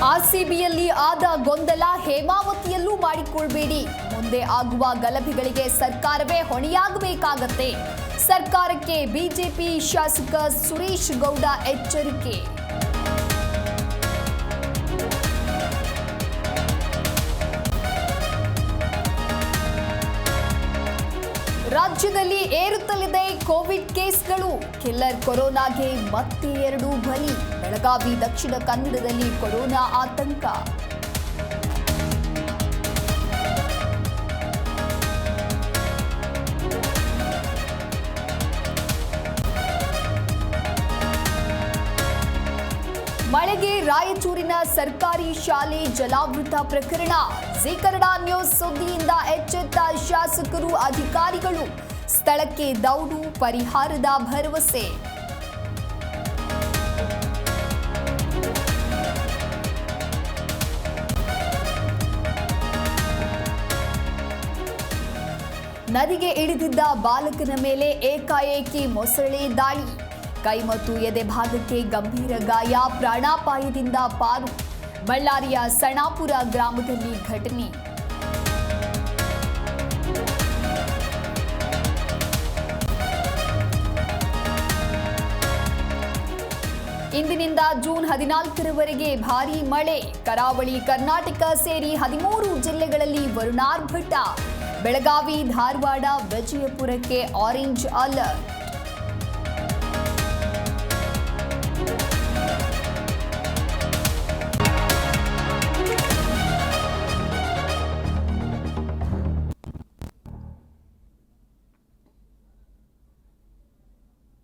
ಆರ್ಸಿಬಿಯಲ್ಲಿ ಆದ ಗೊಂದಲ ಹೇಮಾವತಿಯಲ್ಲೂ ಮಾಡಿಕೊಳ್ಬೇಡಿ. ಮುಂದೆ ಆಗುವ ಗಲಭೆಗಳಿಗೆ ಸರ್ಕಾರವೇ ಹೊಣೆಯಾಗಬೇಕಾಗತ್ತೆ. ಸರ್ಕಾರಕ್ಕೆ ಬಿಜೆಪಿ ಶಾಸಕ ಸುರೇಶ್ ಗೌಡ ಎಚ್ಚರಿಕೆ. ರಾಜ್ಯದಲ್ಲಿ ಏರುತ್ತಲಿದೆ ಕೋವಿಡ್ ಕೇಸ್ಗಳು. ಕಿಲ್ಲರ್ ಕೊರೋನಾಗೆ ಮತ್ತೆ 2 ಬಲಿ. ಬೆಳಗಾವಿ, ದಕ್ಷಿಣ ಕನ್ನಡದಲ್ಲಿ ಕೊರೋನಾ ಆತಂಕ. ಮಳೆಗೆ ರಾಯಚೂರಿನ ಸರ್ಕಾರಿ ಶಾಲೆ ಜಲಾವೃತ ಪ್ರಕರಣ. ಜಿ ಕನ್ನಡ ನ್ಯೂಸ್ ಸುದ್ದಿಯಿಂದ ಎಚ್ಚೆತ್ತ ಶಾಸಕರು, ಅಧಿಕಾರಿಗಳು. ಸ್ಥಳಕ್ಕೆ ದೌಡು, ಪರಿಹಾರದ ಭರವಸೆ. ನದಿಗೆ ಇಳಿದಿದ್ದ ಬಾಲಕನ ಮೇಲೆ ಏಕಾಏಕಿ ಮೊಸಳೆ ದಾಳಿ. ಕೈ ಮತ್ತು ಎದೆ ಭಾಗಕ್ಕೆ ಗಂಭೀರ ಗಾಯ, ಪ್ರಾಣಾಪಾಯದಿಂದ ಪಾರು. ಬಳ್ಳಾರಿಯ ಸಣಾಪುರ ಗ್ರಾಮದಲ್ಲಿ ಘಟನೆ. ಇಂದಿನಿಂದ ಜೂನ್ 14ರವರೆಗೆ ಭಾರೀ ಮಳೆ. ಕರಾವಳಿ ಕರ್ನಾಟಕ ಸೇರಿ 13 ಜಿಲ್ಲೆಗಳಲ್ಲಿ ವರುಣಾರ್ಭಟ. ಬೆಳಗಾವಿ, ಧಾರವಾಡ, ವಿಜಯಪುರಕ್ಕೆ ಆರೆಂಜ್ ಅಲರ್ಟ್.